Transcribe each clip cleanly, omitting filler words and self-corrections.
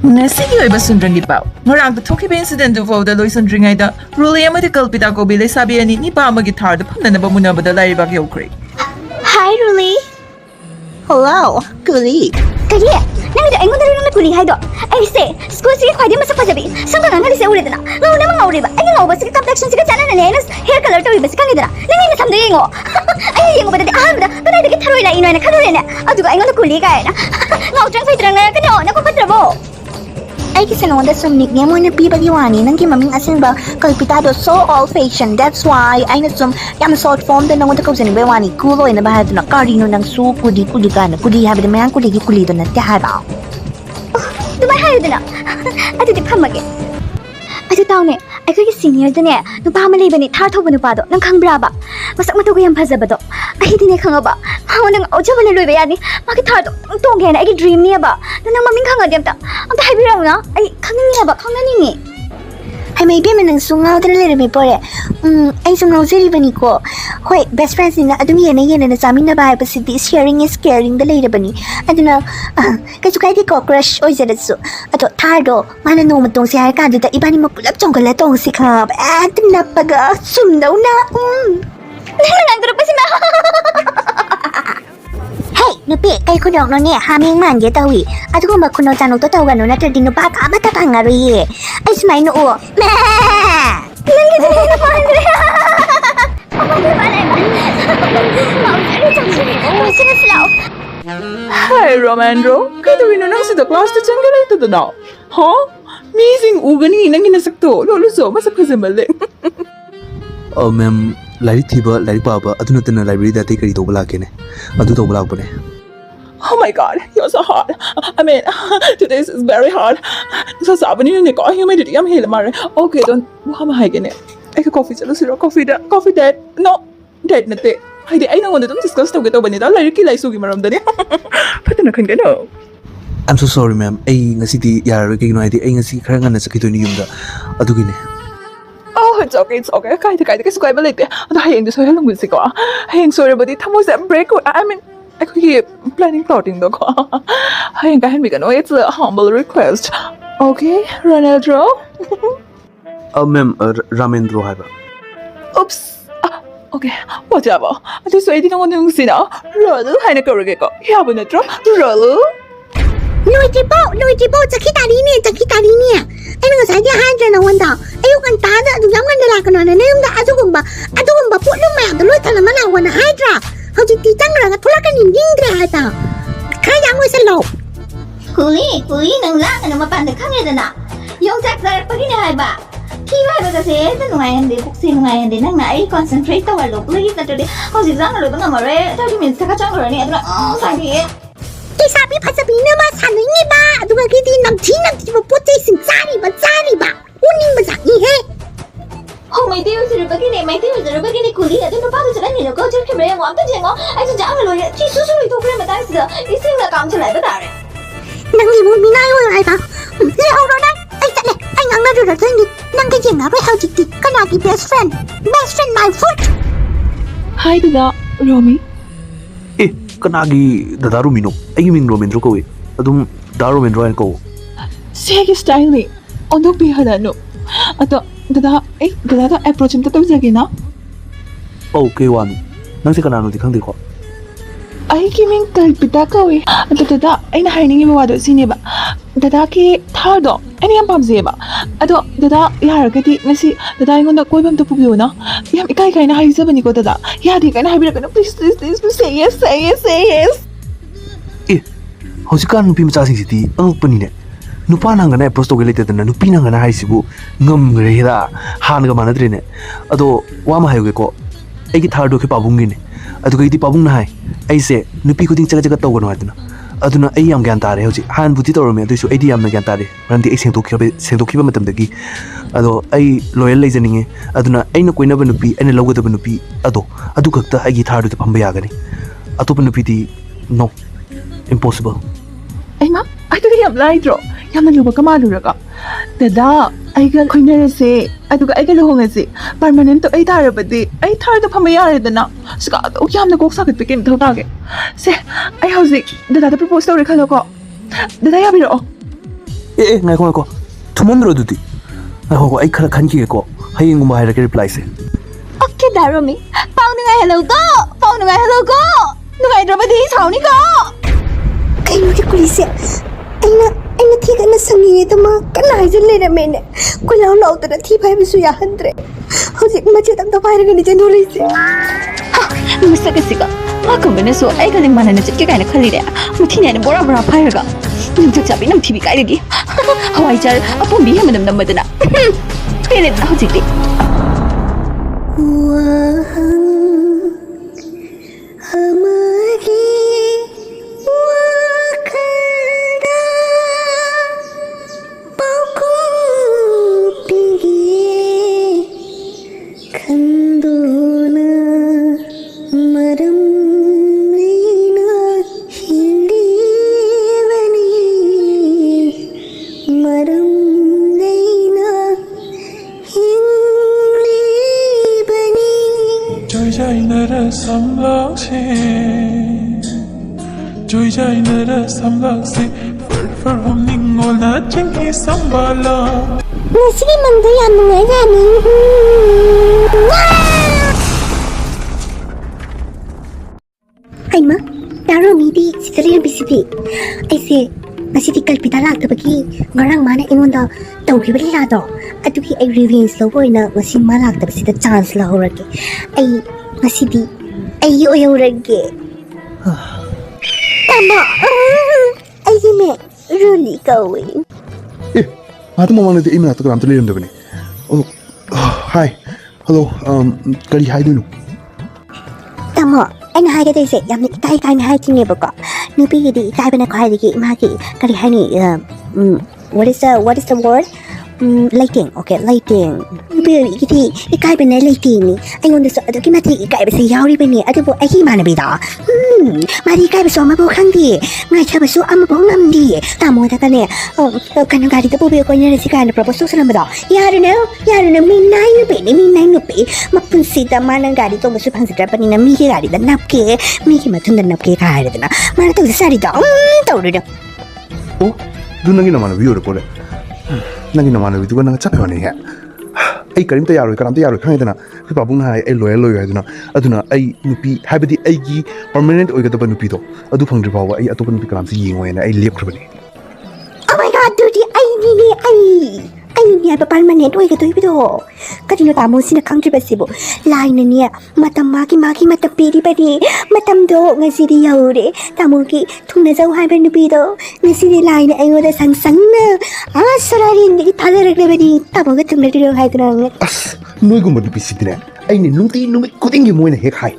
Ngasigi oiba sundrangi pau. Ngarang the thoki ba incident du fo da loi sundringai da rule medical pita ko bile sabi ani ni pa magi thar da phamna na ba muna ba da lai ba ge okre. Hi, Ruli. Hello, Kuli. Kali, nang ida engon daru na Kuli hai do. Ai se, school sige khwadi masa pajabi. Sanga nang ali se ure dana. Ngau na mang ure ba. Ai ngau ba sige complexion sige chana na ne. Hair color to ba sige kangi dana. Nang ina samde yengo. Ai yengo ba da aham da. Bana da ki tharoi na ino na khanure na. Adu ga engon Kuli ga na. Ngau trang fai drang na ka no na ko patrabo. Ay kasi nung dasong nickname mo na pibaliwani nang kimaming asin ba kalpitado so all fashion. That's why ay nasum yam short form din nung kausin ba wani kulo ina ba na karino nang su kudi ka na kudi habi de mayang kudi do na tihay ba. Dumay hayo dana. Adu di phamage. Adu taw ne. Ai ko senior dane. No ba ma leba ni thar thob nu pa do nang khangbra ba. Masak ma to ko yam phajaba do. Ai di ne khanga ba. Ha nang oja ba ne loi ba ya ni. Ma ki thar do tong ge na ai dream ni ba. Nang maming khanga dem ta. Am ta hai bi ra na. Ai khang ni ba khang na ni ni. Ay may biya man ang sungaw dala lera may pore. Ay sungaw zeri ba ni ko. Hoy, best friends nila adum yan na sa amin na bahay pa si sharing is caring dala lera ba ni. Ado na, kaso kahit ko crush oy zera so. Ato, tardo, mana no matong si Harkado da iba ni mapulap chong kalatong si Kab. Ato na pag sumdaw na. Nangangaro pa si Ma. Hey, nupi, kay kunong no niya, haming man ya tawi. Ato kung makuno tanong to tawagan no na tardino pa ka matatangaro ye. Ay smay no o. Ma! Nangit na na pa Andre. Ako ba ba na ba? Mausari chang suri. Sina slaw. Hi Romandro. Kaya tuwin na nang sa class to changalay to da. Ha? Amazing ugani nang inasakto. Lolo so masak kasi mali. Oh ma'am, light थी बा light पापा अदुन तन library दाते करी तो बुला के ने अदु तो बुला बने Oh my god, you're so hard. I mean, today is very hard. So sabani ne ko humidity am hela mare. Okay, don't wha ma hai gene. Ai ka coffee chalo siro coffee that. No, that nate. Hai de ai na wonda dum discuss to geto bani da lai ki lai sugi maram da ne. Patana khan gano. I'm so sorry ma'am ai ngasi di yar ke no ai di ai ngasi khara ngana sakito ni yumda adu gi ne Oh, it's okay. Kahit kasi ko ay balik. Ano hayang doon sa halong music ko. Hayang sorry ba di tamo sa break ko. I mean, I could keep planning plotting do ko. Hayang kahit mi kano. It's a humble request. Okay, Ronaldo. ma'am Ramendro hai ba Oops. Okay, whatever. Ito so edi nang yung sina. Rolo, hay na karugay ko. Yabo na tro. Rolo. Luigi po, sakita rin niya. Ay nga sa handra na wanda. Ayaw kang tada, adulang nga nalaka na yung da adugong ba po nung may aduloy ka naman ako na hydra. Hawjik titang rang at wala ka ninding grahata. Kaya mo sa loob. Kuli nang la ka na mapanda kami na. Yung saksarak pa ginahay ba? Kiwa ba kasi tanungayan din, buksi nungayan din nang na concentrate tawa loob. Lagi na today, hawjik lang na nga mare, 30 minutes ka kachang rani at sakit. Kay sabi pa sabi naman sa nini ba? Adunga kiti nagtinag mo puti sing tsari ba? Uning ba sa ihe? Oh, may tiyo sa rupagini kuli at ito pa sa kanino ko jud kemre mo amta jengo ay sa jang lo ya chi su ito pre matang sa ising na kam chalai ba tare. Nang mo minayo ay ba? Le oro na ay sa le ay ngang na ro sa ni nang kay jenga ba hawjik ti kanagi best friend my foot. Hi, Dada. Romy. kanagi dadaru mino ai ming Romendro ko adum daru Romendro an ko Sige style ni. Ondok bihara no. Ato dada to approach him to jagi na. okay wan nang se kanano di khang di ko Ay kiming kalpita ko eh. Ato dada ay nahiningi mo wado sini ba. Dada ki thar do. Ani ang pamse ba. Ato dada yar kati ngasi dada ingon na koi bam to pubiyo na. Yam ikai na haisa bani ko dada. Yadi kai na habira ka na please say yes. hosikan nupi macha sing siti ang pani ne nupa nang na approach to gelete na nupi nang na haisibu ngam grehira han ga manadre ne ado wa ma hayo ko ai ki thar do ke pabungi ne ado ki ti pabung na hai ai se nupi ko ding jaga to gono aduna aduna ai yam gyan tare hoji han buti to rome ado su ai di yam na gyan tare ram di ai seng to khiba matam dagi ado ai loyal lei janinge aduna ai na koina ba nupi ai na logada ba nupi adu khakta ai gi thar do phamba ya gani atopa nupi di no impossible Ay ma, ay to yam lai dro. Yam na luba ka malura ka. Dada, ay ga koinarase. Ay to ga ay ga lohongase. Permanent to ay tara ba di. Ay tara to pamayari da na. Saka to yam na gok sakit pikin to tage. Se, ay hauzik. Dada da propose to rekalo ko. Dada yabiro. ꯑꯦ ꯉꯥꯏꯈꯣ ꯉꯥꯏꯈꯣ ꯊꯨꯃꯟꯗ꯭ꯔꯣ ꯑꯗꯨꯗꯤ ꯉꯥꯏꯈꯣ ꯑꯩ ꯈꯔ ꯈꯟꯈꯤꯒꯦꯀꯣ ꯍꯌꯦꯡꯒꯨꯝꯕ ꯍꯥꯏꯔꯛꯀꯦ ꯔꯤꯄ꯭ꯂꯥꯏꯁꯦ Okay, Daromi. Pau nungai hello ko. Pau nungai hello ko. Nungai drabadi sauni ko. Kaino di kulise. Aina thi kana sangi tama kana haijin le na mene. Kulau lau ta thi bai bisu ya handre. Hojik maje tam ta bai ga ni jen dole se. Musta ka sika. Ma kumbene so ai ka ling mana na chit ke kai na khali de. Muthi ne bora bora phai ga. Nim chak chabi nam thi bi kai gi. Hawai chal apom bi hem nam nam madana. Pele hojik de. हमारी वखड़ा पकुपिगे खंदोना मरम रीना हिंदी बनी मरम रीना हिंदी बनी 조이자이나라 삼각시 조이자이나라 삼각시 펄펄 홈닝 올나 찡히 삼발라 Nasi mangga yang mengajani. Ay ma, taro midi sitarian bisiti. Ay se, nasi tikal pitala tabagi ngarang mana ingonda tau kibali lado. Atuki ay revenge lo boy na nasi malak tabasita chance la horage. Ay nasi di ay yo rage. Tama, ay me really going. ꯃꯥꯗꯣ ꯃꯃꯥꯡꯗꯗꯤ ꯑꯩ ꯃꯅꯥꯛꯇ ꯀꯅꯥꯝꯇ ꯂꯩꯔꯝꯗꯕꯅꯤ ꯑꯣ ꯍꯥꯏ hello ꯀꯔꯤ ꯍꯥꯏꯗꯣꯏꯅꯣ Tama, aina haidayse yamna ikai kaina haitiniebako. Nupigidi ikaibana khwaidagi imagi kari haini what is the word? Lighting. Okay, lighting. Nupigidi ikaibana lighting ni. Ayonda so aduki mati ikaibase yauri bani adubo ahi manabida. Mari ikaibaso amabu khangdi. Ngai chabaso amabu ngamdi. Tamo da kane kanang gari da bobe ko nyare sikana proposal salamada. Yaruna minai nupi. Mapunsida manang gari to musu pangsida panina mi gari da napke. Mi ki matunda napke kaidana. Mana to sari da. Tawrida. ꯑꯣ ꯑꯗꯨ ꯅꯪꯒꯤ ꯅꯃꯥꯟꯅꯕꯤ ꯑꯣꯏꯔꯛꯄꯣꯔꯦ ꯅꯪꯒꯤ ꯅꯃꯥꯟꯅꯕꯤꯗꯨꯒ ꯅꯪꯒ ꯆꯞ ꯃꯥꯟꯅꯩꯍꯦ ꯑꯩ ꯀꯔꯤꯝꯇ ꯌꯥꯔꯣꯏ ꯀꯅꯥꯝꯇ ꯌꯥꯔꯣꯏ ꯈꯪꯉꯦꯗꯅ ꯑꯩꯈꯣꯏ ꯄꯥꯕꯨꯡꯅ ꯍꯥꯏ ꯑꯩ ꯂꯣꯌꯦꯜ ꯑꯣꯏꯌꯨ ꯍꯥꯏꯗꯨꯅ ꯑꯗꯨꯅ ꯑꯩ ꯅꯨꯄꯤ ꯍꯥꯏꯕꯗꯤ ꯑꯩꯒꯤ ꯄꯔꯃꯅꯦꯟꯠ ꯑꯣꯏꯒꯗꯕ ꯅꯨꯄꯤꯗꯣ ꯑꯗꯨ ꯐꯪꯗ꯭ꯔꯤ ꯐꯥꯎꯕ ꯑꯩ ꯑꯇꯣꯞꯄ ꯅꯨꯄꯤ ꯀꯅꯥꯝꯇ ꯌꯦꯡꯉꯣꯏꯅ ꯑꯩ ꯂꯦꯞꯈ꯭ꯔꯕꯅꯤ Oh my god, dude, I ni apa permanent oigadoibido. Kadino tamo sina kangribasibo. Line niya matam maki matam piri bani matam do ngasidi yaure tamo ki thungna jau haiba nupido ngasidi line ayoda sang na asarari ni thalarakrebani tamo ga thungna diro haidra ꯑꯁ ꯅꯣꯏꯒꯨꯝꯕ ꯅꯨꯄꯤꯁꯤꯗꯤꯅꯦ ꯑꯩꯅ ꯅꯨꯡꯇꯤ ꯅꯨꯃꯤꯠ ꯈꯨꯗꯤꯡꯒꯤ ꯃꯣꯏꯅ ꯍꯦꯛ ꯍꯥꯏ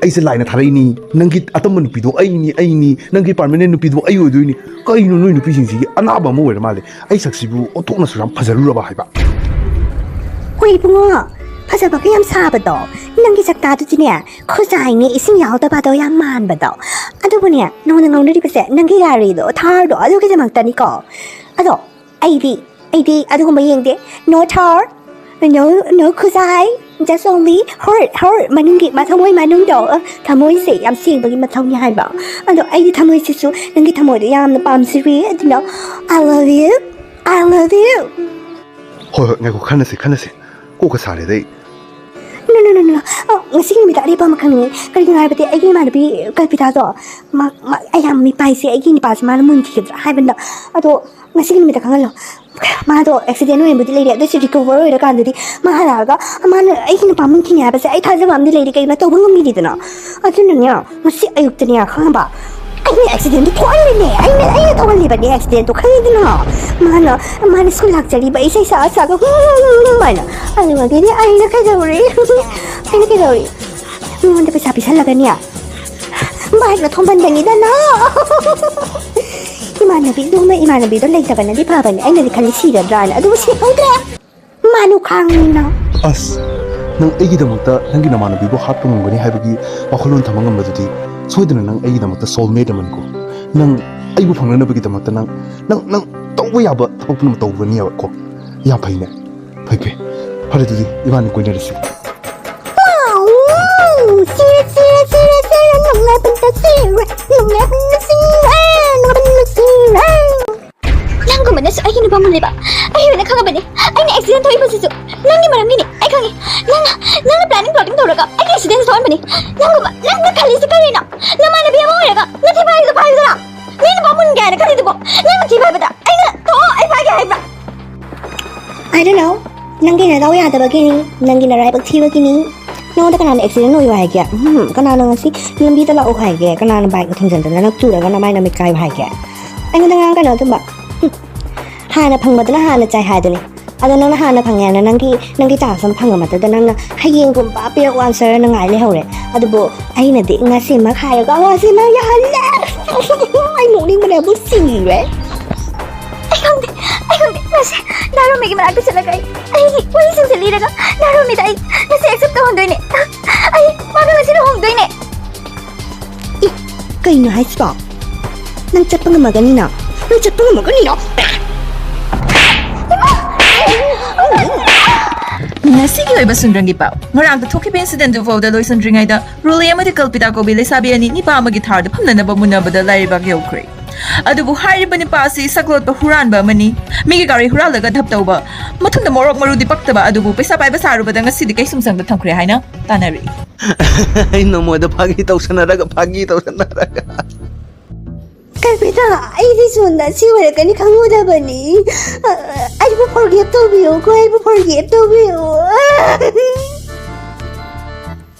ꯑꯩꯁꯦ ꯂꯥꯏꯅ ꯊꯥꯔꯛꯏꯅꯤ ꯅꯪꯒꯤ ꯑꯇꯝꯕ ꯅꯨꯄꯤꯗꯣ ꯑꯩꯅꯤ ꯅꯪꯒꯤ ꯄꯥꯔꯃꯅꯦꯟ ꯅꯨꯄꯤꯗꯣ ꯑꯩ ꯑꯣꯏꯗꯣꯏꯅꯤ ꯀꯩꯅꯣ ꯅꯣꯏ ꯅꯨꯄꯤꯁꯤꯡꯁꯤꯒꯤ ꯑꯅꯥꯕ ꯑꯃ ꯑꯣꯏꯔ ꯃꯥꯜꯂꯦ ꯑꯩ ꯁꯛꯁꯤꯕꯨ ꯑꯣꯟꯊꯣꯛꯅꯁꯨ ꯌꯥꯝ ꯐꯖꯔꯨꯔꯕ ꯍꯥꯏꯕ Hoy bungo phajaba ka yam sabado nangi sakta du jine khojai ni ising yaudaba do yam man bado adu bunia nona ngawni base nangi gari do thar do adu ke jamak tani ko ado aidi adu ko mayengde no thar no khojai just only her manungi mathamoi manung do thamoi se yam sing bagi mathawni hai ba ado aidi thamoi sisu nangi thamoi do yam na pam siri adino I love you ꯍꯣꯏ ꯍꯣꯏ ꯉꯥꯏꯈꯣ ꯈꯟꯅꯁꯤ ꯀꯣꯛꯀ ꯁꯥꯔꯦꯗ ꯑꯩ No. Ngasi ni tak ada apa makan ni. Kalau yang ada lagi mana bi kalau kita tu, ayam mi pai si lagi ni pas mana mungkin kita. Hai benda. Atau ngasi ni tak kangen lo. Mana tu accident ni betul lagi. Ada cerita cover ada kan jadi. Mana laga. Mana lagi ni pamun kini apa sih? Ay thazam amdi lagi kaya na tu bungam ni tu na. Atau ni ya. Ngasi ayuk tu ni ya. Kangen ba. Ay accident tu tuan ni. Ay tuan ni ba ni accident tu kaya tu na. Mana sekolah jadi ba isai sa ka. Mana. Ay lagi ni ay nak kerja uri. Ay nak kerja uri. Mana pisah lagi ni ya. Baik na thomban dani dah na. Imanabi do lagi tak na di pa ba ni. Ay nalikali sida drana. Aduh si Audra. Manu kang na. ꯑꯁ ꯅꯪ ꯑꯩꯒꯤꯗꯃꯛꯇ ꯅꯪꯒꯤ ꯅꯃꯥꯟꯅꯕꯤꯕꯨ ꯍꯥꯠꯄ ꯉꯝꯒꯅꯤ ꯍꯥꯏꯕꯒꯤ ꯋꯥꯈꯜꯂꯣꯟ ꯊꯝꯕ ꯉꯝꯕꯗꯨꯗꯤ ꯁꯣꯏꯗꯅ ꯅꯪ ꯑꯩꯒꯤꯗꯃꯛꯇ ꯁꯣꯜꯃꯦꯠ ꯑꯃꯅꯤꯀꯣ ꯅꯪ ꯑꯩꯕꯨ ꯐꯪꯅꯅꯕꯒꯤꯗꯃꯛꯇ ꯅꯪ ꯇꯧꯕ ꯌꯥꯕ ꯊꯕꯛ ꯄꯨꯝꯅꯃꯛ ꯇꯧꯕꯅꯤꯀꯣ ꯌꯥꯝ ꯐꯩꯅꯦ ꯐꯩ ꯐꯔꯦ ꯑꯗꯨꯗꯤ ꯏꯕꯥꯅꯤ ꯀꯣꯏꯅꯔꯁꯤ Nang ko manas ay ꯅꯪꯒꯨꯝꯕꯅꯤ ꯅꯪꯅ ꯈꯜꯂꯤꯁꯤ ꯀꯔꯤꯅꯣ ꯅꯃꯥꯟꯅꯕꯤ ꯑꯃ ꯑꯣꯏꯔꯒ ꯅꯊꯤ ꯐꯥꯏꯗꯣ ꯐꯥꯏꯗꯨꯔꯣ ꯃꯤꯅ ꯄꯥꯃꯨꯟꯒꯦ ꯍꯥꯏꯅ ꯈꯜꯂꯤꯗꯨꯕꯣ ꯅꯪꯅ ꯊꯤ ꯐꯥꯏꯕꯗ ꯑꯩꯅ ꯊꯣꯛꯑꯣ ꯑꯩ ꯐꯥꯏꯒꯦ ꯍꯥꯏꯕ꯭ꯔꯥ I don't know. Nangi na daw yadabagini. Nangi na raibag thibagini. Nonda kanana accident oyo haigya. Kanana ngasi lambi tala o haigya. Kanana bike ko thingsan dana naktura kana mai na mikai haigya. Ai ngada nga kana tumba. Hana phangbadana hana chai haidani. Adana na hana phangyana nangi ta sam phangma mata dana na hayeng gum ba pe answer na ngai le hore. Adubo ai na de ngasi ma khai ga ngasi ma ya halle. Ai noni mane bu sing re. I don't think kasi naro may gimanag ko sila kay ay wala siyang salira ka naro may tayo nasi accept ko hundoy ni ay paano nga sila hundoy ni Kayo na high spot. Nang chat pa nga maganina. Nasigi oiba sunrangi pao. Ngarang ta thoki incident du fawda loi sunringai da rule amadi kalpita ko bile sabi ani ni pa amagi thar da phamna na ba munabada lariba geokre. Adubu hariba ni pa si saklot ba huran ba mani migi gari huralaga dhap tawba mathunda morok marudi paktaba adubu paisa paiba saruba da ngasi di kai sumsang da thamkhre haina tanari. Ay no mo da phagi tawsanaraga. Kalpita, ay di sunda si wala ka ni kanguda ba ni? Ay mo forget to biyo ko,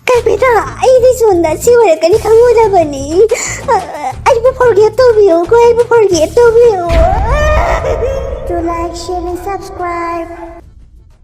Kalpita, ay di sunda si wala ka ni kanguda ba ni? Ay mo forget to biyo ko, To like, share, and subscribe.